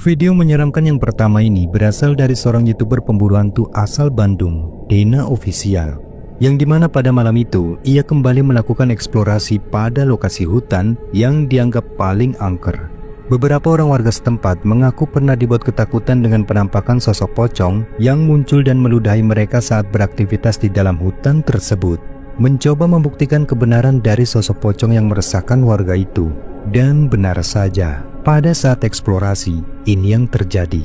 Video menyeramkan yang pertama ini berasal dari seorang YouTuber pemburu hantu asal Bandung, Dena Official, yang dimana pada malam itu ia kembali melakukan eksplorasi pada lokasi hutan yang dianggap paling angker. Beberapa orang warga setempat mengaku pernah dibuat ketakutan dengan penampakan sosok pocong yang muncul dan meludahi mereka saat beraktivitas di dalam hutan tersebut. Mencoba membuktikan kebenaran dari sosok pocong yang meresahkan warga itu. Dan benar saja, pada saat eksplorasi, ini yang terjadi.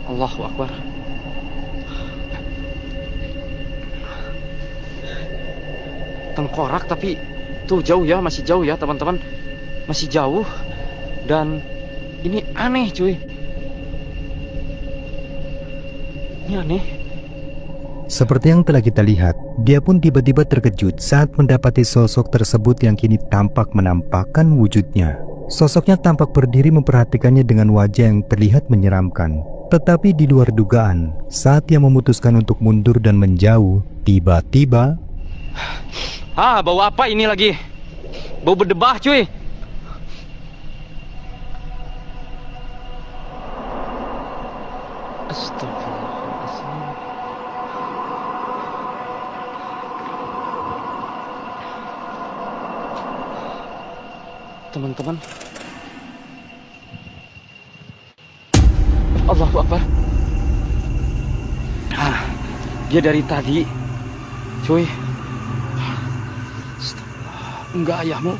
Allahu Akbar. Tengkorak tapi tuh jauh ya, masih jauh ya teman-teman. Masih jauh. Dan ini aneh cuy. Ini aneh. Seperti yang telah kita lihat, dia pun tiba-tiba terkejut saat mendapati sosok tersebut yang kini tampak menampakkan wujudnya. Sosoknya tampak berdiri memperhatikannya dengan wajah yang terlihat menyeramkan. Tetapi di luar dugaan, saat ia memutuskan untuk mundur dan menjauh, tiba-tiba... Bau apa ini lagi? Bau berdebah cuy. Astagfirullahaladzim. Teman-teman, Allahu Akbar. Dia dari tadi cuy. Enggak ayahmu.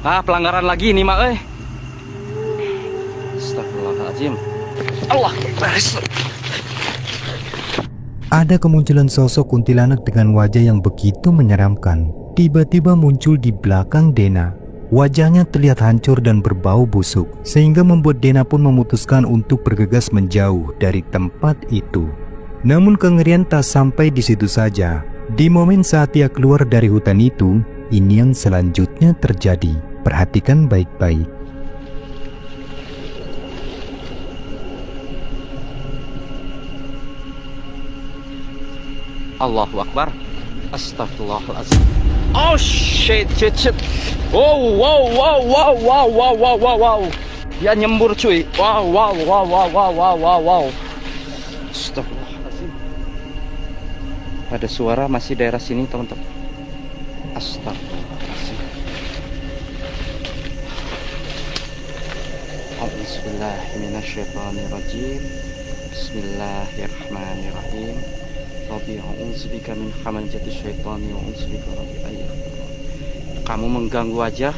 Pelanggaran lagi nih mak Astagfirullahaladzim. Allah Akbar. Ada kemunculan sosok kuntilanak dengan wajah yang begitu menyeramkan. Tiba-tiba muncul di belakang Dena. Wajahnya terlihat hancur dan berbau busuk, sehingga membuat Dena pun memutuskan untuk bergegas menjauh dari tempat itu. Namun kengerian tak sampai di situ saja. Di momen saat ia keluar dari hutan itu, ini yang selanjutnya terjadi. Perhatikan baik-baik. Allahu Akbar. Astagfirullahaladzim. Oh shit. Wow. Dia nyembur cuy. Wow. Astagfirullahaladzim. Ada suara masih daerah sini teman-teman. Astagfirullahaladzim. Bismillahirrahmanirrahim. Bismillahirrahmanirrahim. Rabbi a'udzubika min hamazati syaitani wa a'udzubika rabbi ayyahdurun. Kamu mengganggu wajah.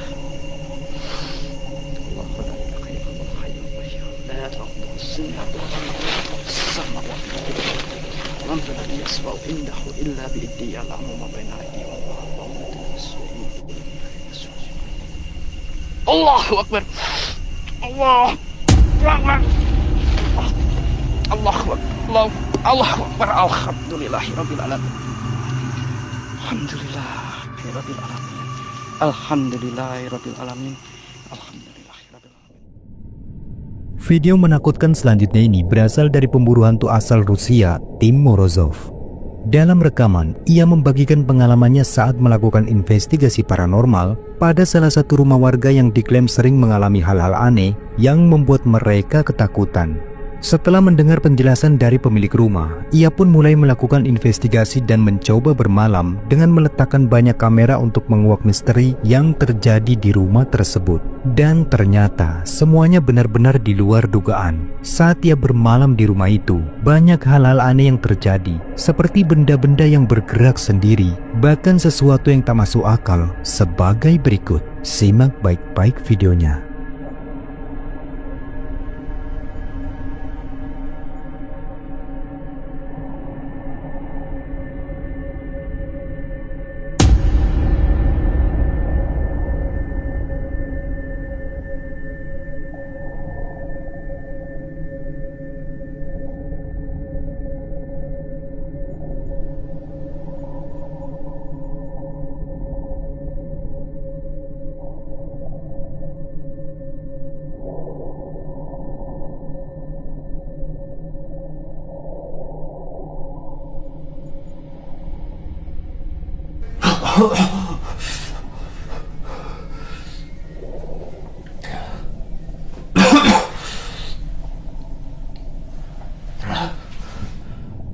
Allahu la ilaha illallah hayyul qayyum la ta'khudhuhu sinatun wa la nawm samawati wal ardi la yasma'u indahu illa bi idnihi ya'lamu ma baina aydihim wa ma khalfahum. Allahu Akbar. Allahu Akbar. Allahu Akbar. Allahu Akbar. Alhamdulillahirabbil alamin. Alhamdulillahirabbil alamin. Alhamdulillahirabbil alamin. Alhamdulillahirabbil alamin. Video menakutkan selanjutnya ini berasal dari pemburu hantu asal Rusia, Tim Morozov. Dalam rekaman, ia membagikan pengalamannya saat melakukan investigasi paranormal pada salah satu rumah warga yang diklaim sering mengalami hal-hal aneh yang membuat mereka ketakutan. Setelah mendengar penjelasan dari pemilik rumah, ia pun mulai melakukan investigasi dan mencoba bermalam dengan meletakkan banyak kamera untuk menguak misteri yang terjadi di rumah tersebut. Dan ternyata semuanya benar-benar di luar dugaan. Saat ia bermalam di rumah itu, banyak hal-hal aneh yang terjadi, seperti benda-benda yang bergerak sendiri, bahkan sesuatu yang tak masuk akal sebagai berikut. Simak baik-baik videonya.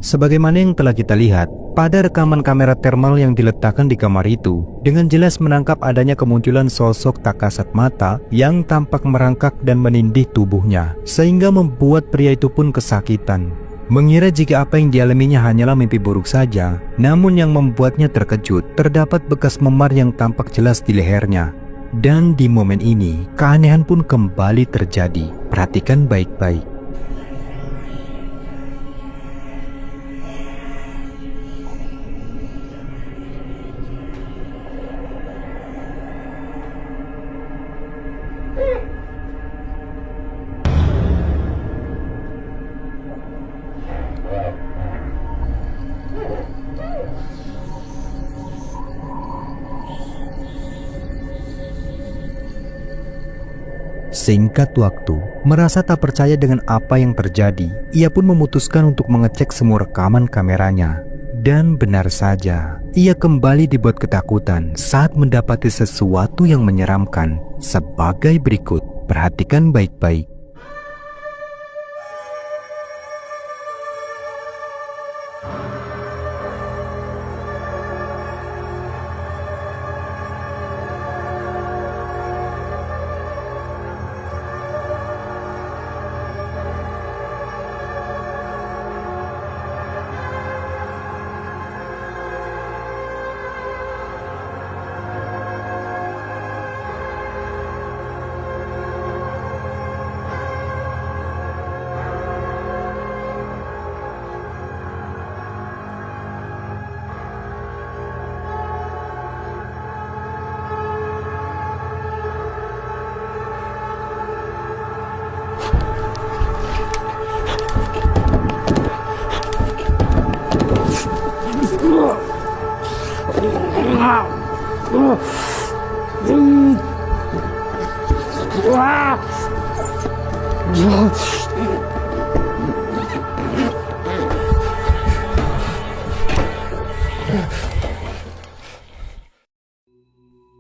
Sebagaimana yang telah kita lihat, pada rekaman kamera thermal yang diletakkan di kamar itu, dengan jelas menangkap adanya kemunculan sosok tak kasat mata yang tampak merangkak dan menindih tubuhnya, sehingga membuat pria itu pun kesakitan. Mengira jika apa yang dialaminya hanyalah mimpi buruk saja, namun yang membuatnya terkejut, terdapat bekas memar yang tampak jelas di lehernya. Dan di momen ini, keanehan pun kembali terjadi. Perhatikan baik-baik. Singkat waktu, merasa tak percaya dengan apa yang terjadi, ia pun memutuskan untuk mengecek semua rekaman kameranya. Dan benar saja, ia kembali dibuat ketakutan saat mendapati sesuatu yang menyeramkan sebagai berikut. Perhatikan baik-baik.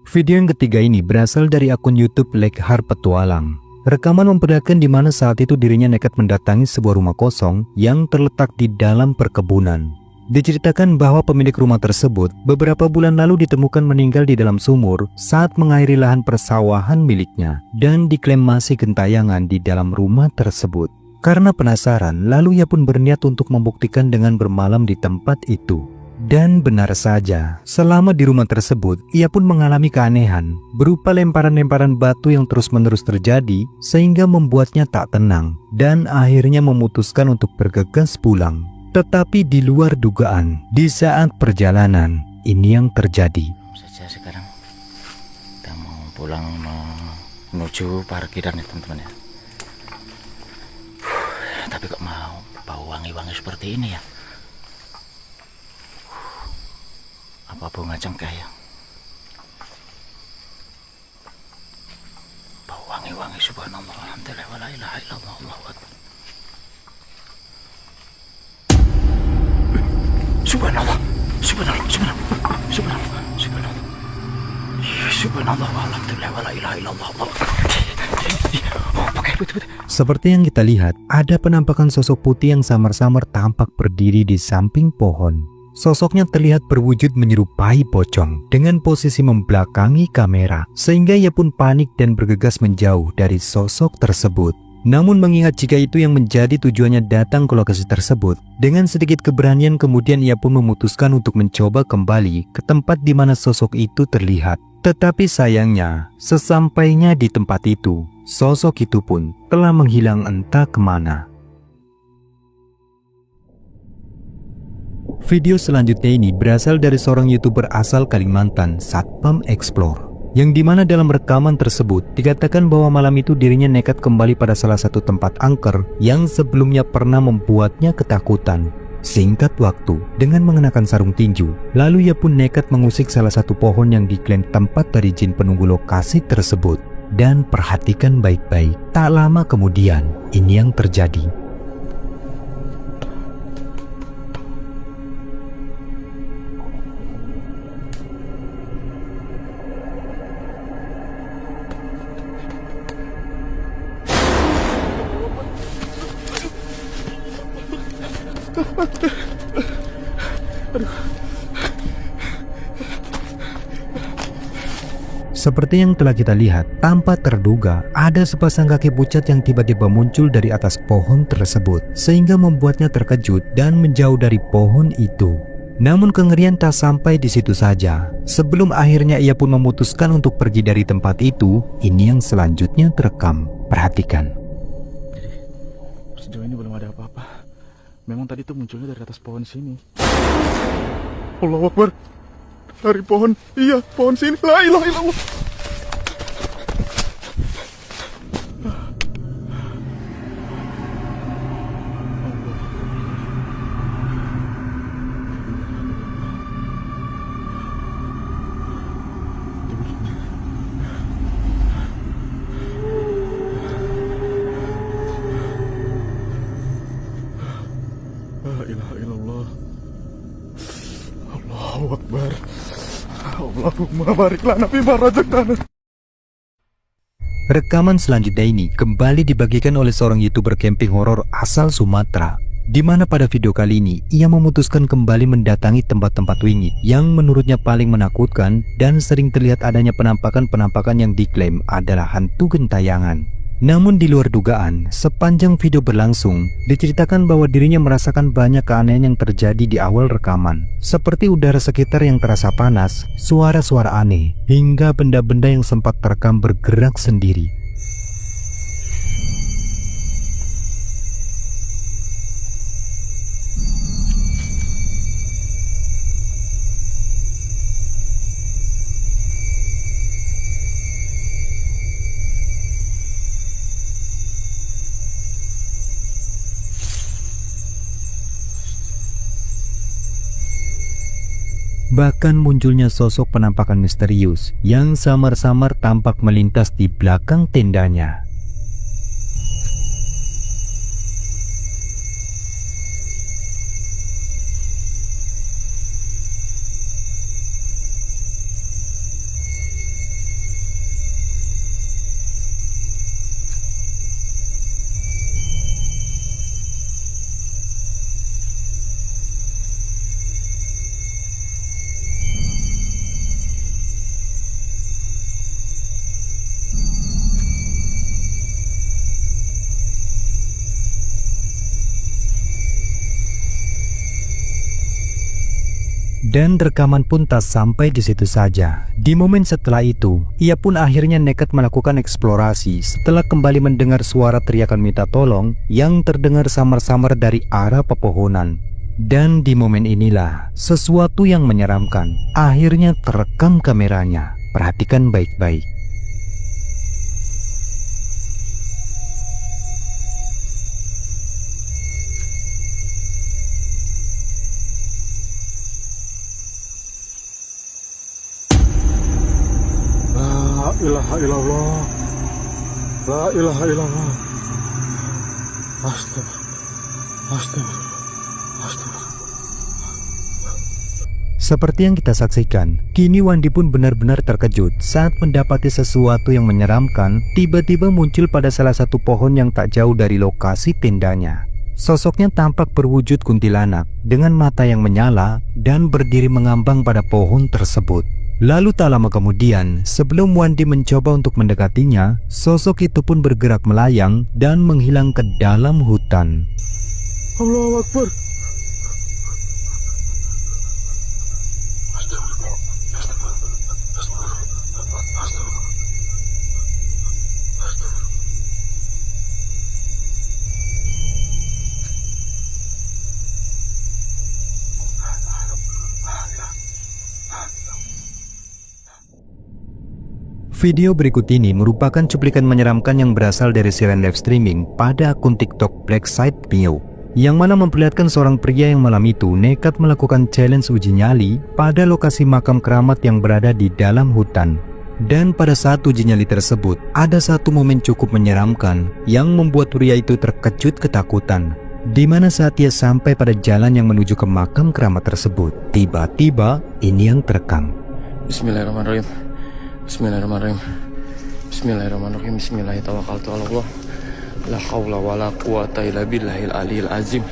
Video yang ketiga ini berasal dari akun YouTube Lekhar Petualang. Rekaman memperlihatkan di mana saat itu dirinya nekat mendatangi sebuah rumah kosong yang terletak di dalam perkebunan. Diceritakan bahwa pemilik rumah tersebut beberapa bulan lalu ditemukan meninggal di dalam sumur saat mengairi lahan persawahan miliknya dan diklaim masih gentayangan di dalam rumah tersebut. Karena penasaran, lalu ia pun berniat untuk membuktikan dengan bermalam di tempat itu. Dan benar saja, selama di rumah tersebut, ia pun mengalami keanehan berupa lemparan-lemparan batu yang terus-menerus terjadi sehingga membuatnya tak tenang dan akhirnya memutuskan untuk bergegas pulang. Tetapi di luar dugaan, di saat perjalanan, ini yang terjadi. Saja sekarang kita mau pulang menuju parkiran ya teman-teman ya. Tapi kok mau bau wangi-wangi seperti ini ya? Apa bunga cengkeh ya? Bau wangi-wangi, subhanallah, alhamdulillah, wa la ilaha illallah, Allahu akbar. Subhanallah, subhanallah, subhanallah, subhanallah, subhanallah, subhanallah, alhamdulillah, wa la ilaha illallah, Allahu akbar. Oh, pakai betul. Seperti yang kita lihat, ada penampakan sosok putih yang samar-samar tampak berdiri di samping pohon. Sosoknya terlihat berwujud menyerupai pocong dengan posisi membelakangi kamera, sehingga ia pun panik dan bergegas menjauh dari sosok tersebut. Namun mengingat jika itu yang menjadi tujuannya datang ke lokasi tersebut, dengan sedikit keberanian kemudian ia pun memutuskan untuk mencoba kembali ke tempat di mana sosok itu terlihat. Tetapi sayangnya, sesampainya di tempat itu, sosok itu pun telah menghilang entah kemana. Video selanjutnya ini berasal dari seorang YouTuber asal Kalimantan, Satpam Explore, yang dimana dalam rekaman tersebut dikatakan bahwa malam itu dirinya nekat kembali pada salah satu tempat angker yang sebelumnya pernah membuatnya ketakutan. Singkat waktu, dengan mengenakan sarung tinju, lalu ia pun nekat mengusik salah satu pohon yang diklaim tempat dari jin penunggu lokasi tersebut. Dan perhatikan baik-baik, tak lama kemudian ini yang terjadi. Seperti yang telah kita lihat, tanpa terduga ada sepasang kaki pucat yang tiba-tiba muncul dari atas pohon tersebut, sehingga membuatnya terkejut dan menjauh dari pohon itu. Namun kengerian tak sampai di situ saja. Sebelum akhirnya ia pun memutuskan untuk pergi dari tempat itu, ini yang selanjutnya terekam. Perhatikan. Sejauh ini belum ada apa-apa. Memang tadi tuh munculnya dari atas pohon sini. Allahu Akbar. Dari pohon, iya, pohon sini. La ilaha illallah. La ilaha illallah. Allahu Akbar. Allahumma bariklah Nabi Barazakana. Rekaman selanjutnya ini kembali dibagikan oleh seorang YouTuber camping horor asal Sumatera, di mana pada video kali ini ia memutuskan kembali mendatangi tempat-tempat wingit yang menurutnya paling menakutkan dan sering terlihat adanya penampakan-penampakan yang diklaim adalah hantu gentayangan. Namun di luar dugaan, sepanjang video berlangsung, diceritakan bahwa dirinya merasakan banyak keanehan yang terjadi di awal rekaman. Seperti udara sekitar yang terasa panas, suara-suara aneh, hingga benda-benda yang sempat terekam bergerak sendiri. Bahkan munculnya sosok penampakan misterius yang samar-samar tampak melintas di belakang tendanya. Dan rekaman pun tak sampai di situ saja. Di momen setelah itu, ia pun akhirnya nekat melakukan eksplorasi setelah kembali mendengar suara teriakan minta tolong yang terdengar samar-samar dari arah pepohonan. Dan di momen inilah, sesuatu yang menyeramkan akhirnya terekam kameranya. Perhatikan baik-baik. La ilaha illallah. La ilaha illallah. Astaga. Seperti yang kita saksikan, kini Wandi pun benar-benar terkejut saat mendapati sesuatu yang menyeramkan tiba-tiba muncul pada salah satu pohon yang tak jauh dari lokasi tendanya. Sosoknya tampak berwujud kuntilanak dengan mata yang menyala dan berdiri mengambang pada pohon tersebut. Lalu tak lama kemudian, sebelum Wandi mencoba untuk mendekatinya, sosok itu pun bergerak melayang dan menghilang ke dalam hutan. Allahu Akbar. Video berikut ini merupakan cuplikan menyeramkan yang berasal dari siaran live streaming pada akun TikTok Blackside Mio, yang mana memperlihatkan seorang pria yang malam itu nekat melakukan challenge uji nyali pada lokasi makam keramat yang berada di dalam hutan. Dan pada saat uji nyali tersebut, ada satu momen cukup menyeramkan yang membuat pria itu terkejut ketakutan. Di mana saat ia sampai pada jalan yang menuju ke makam keramat tersebut, tiba-tiba ini yang terekam. Bismillahirrahmanirrahim. Bismillahirrahmanirrahim. Bismillahirrahmanirrahim. Bismillahirrahmanirrahim. La haula wala quwata illa billahil aliyil azim.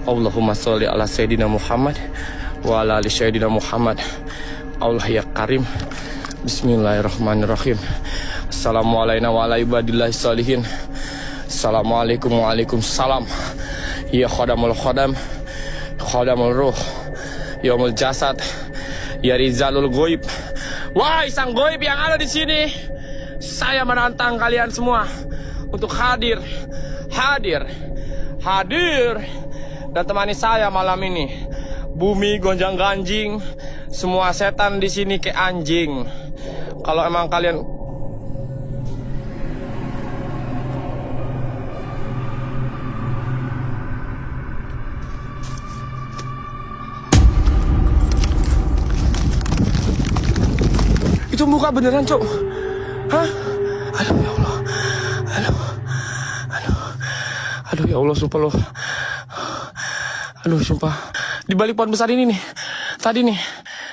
Allahumma sholli ala Sayyidina Muhammad wa ala ali Sayyidina Muhammad. Allah ya Karim. Bismillahirrahmanirrahim. Assalamualaikum wa ala ibadillahi sholihin. Assalamualaikum waalaikumsalam. Ya khadamul khadam, khadamul ruh, yaumul jasad, ya rizalul goib. Wahai sang goib yang ada di sini, saya menantang kalian semua untuk hadir dan temani saya malam ini. Bumi gonjang ganjing, semua setan di sini kayak anjing. Kalau emang kalian itu muka beneran, Cok. Hah? Aduh ya Allah. Aduh ya Allah, sumpah loh. Aduh sumpah. Di balik pohon besar ini nih. Tadi nih.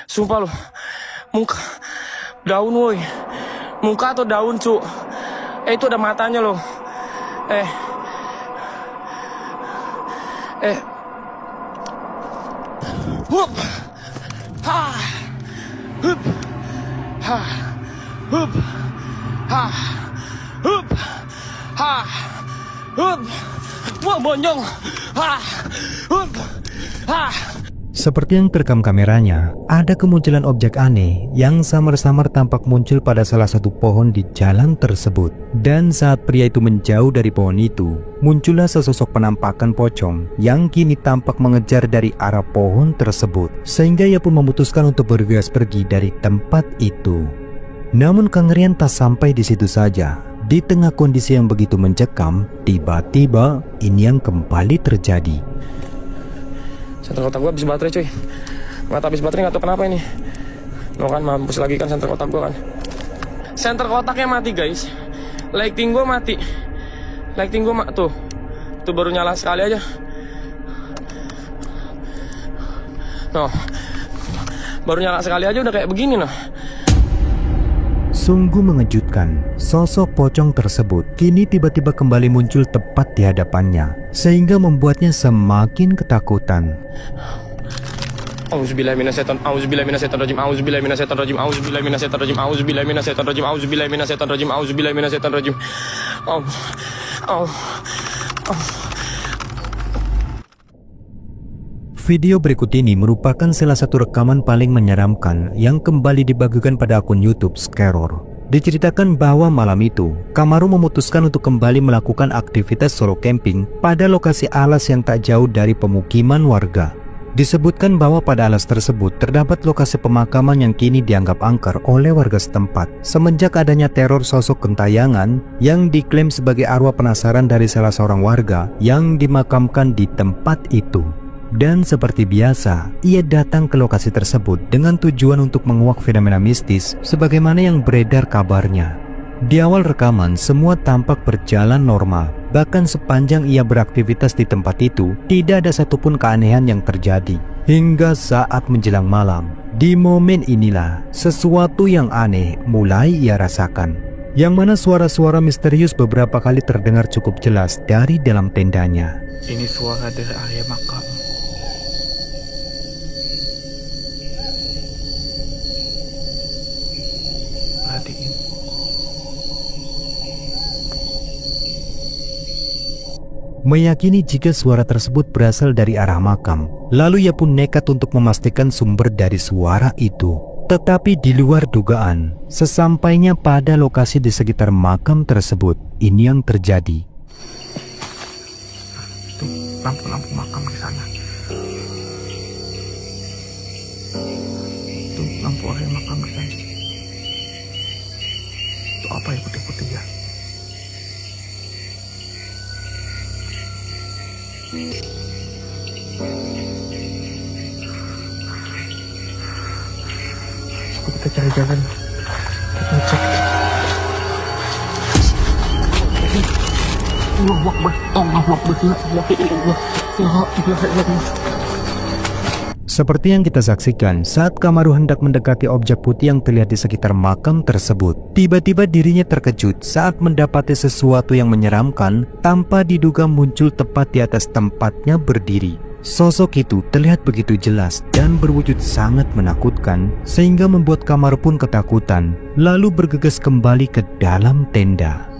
Sumpah loh. Muka daun woi. Muka atau daun, Cuk. Itu ada matanya loh. Hup. Ha. Hup. Ha. Hup. Ha. Hup. Ha. Hup. Wah, bonyong. Ha. Hup. Ha. Seperti yang terekam kameranya, ada kemunculan objek aneh yang samar-samar tampak muncul pada salah satu pohon di jalan tersebut. Dan saat pria itu menjauh dari pohon itu, muncullah sesosok penampakan pocong yang kini tampak mengejar dari arah pohon tersebut. Sehingga ia pun memutuskan untuk bergegas pergi dari tempat itu. Namun kengerian tak sampai di situ saja. Di tengah kondisi yang begitu mencekam, tiba-tiba ini yang kembali terjadi. Senter kotak gue habis baterai, cuy. Nggak habis baterai, nggak tahu kenapa ini. No kan, mampus lagi kan senter kotak gue kan. Senter kotaknya mati, guys. Lighting gue mati. Lighting gue tuh baru nyala sekali aja. No, baru nyala sekali aja udah kayak begini noh. Sungguh mengejutkan, sosok pocong tersebut kini tiba-tiba kembali muncul tepat di hadapannya, sehingga membuatnya semakin ketakutan. Auzubillahiminasyaitonirrajim, auzubillahiminasyaitonirrajim, auzubillahiminasyaitonirrajim, auzubillahiminasyaitonirrajim, auzubillahiminasyaitonirrajim, auzubillahiminasyaitonirrajim, auzubillahiminasyaitonirrajim. Video berikut ini merupakan salah satu rekaman paling menyeramkan yang kembali dibagikan pada akun YouTube Scaror. Diceritakan bahwa malam itu, Kamaru memutuskan untuk kembali melakukan aktivitas solo camping pada lokasi alas yang tak jauh dari pemukiman warga. Disebutkan bahwa pada alas tersebut terdapat lokasi pemakaman yang kini dianggap angker oleh warga setempat semenjak adanya teror sosok gentayangan yang diklaim sebagai arwah penasaran dari salah seorang warga yang dimakamkan di tempat itu. Dan seperti biasa, ia datang ke lokasi tersebut dengan tujuan untuk menguak fenomena mistis sebagaimana yang beredar kabarnya. Di awal rekaman, semua tampak berjalan normal. Bahkan sepanjang ia beraktivitas di tempat itu, tidak ada satupun keanehan yang terjadi. Hingga saat menjelang malam, di momen inilah sesuatu yang aneh mulai ia rasakan. Yang mana suara-suara misterius beberapa kali terdengar cukup jelas dari dalam tendanya. Ini suara dari area makam. Perhatiin. Meyakini jika suara tersebut berasal dari arah makam, lalu ia pun nekat untuk memastikan sumber dari suara itu. Tetapi di luar dugaan, sesampainya pada lokasi di sekitar makam tersebut, ini yang terjadi. Itu lampu-lampu makam di sana. Itu lampu area makam di sana. Itu apa ya putih-putih ya? Kita cari jalan. Kita cek. Allahu Akbar. Allahu Akbar. Seperti yang kita saksikan saat Kamaru hendak mendekati objek putih yang terlihat di sekitar makam tersebut. Tiba-tiba dirinya terkejut saat mendapati sesuatu yang menyeramkan tanpa diduga muncul tepat di atas tempatnya berdiri. Sosok itu terlihat begitu jelas dan berwujud sangat menakutkan sehingga membuat Kamar pun ketakutan lalu bergegas kembali ke dalam tenda.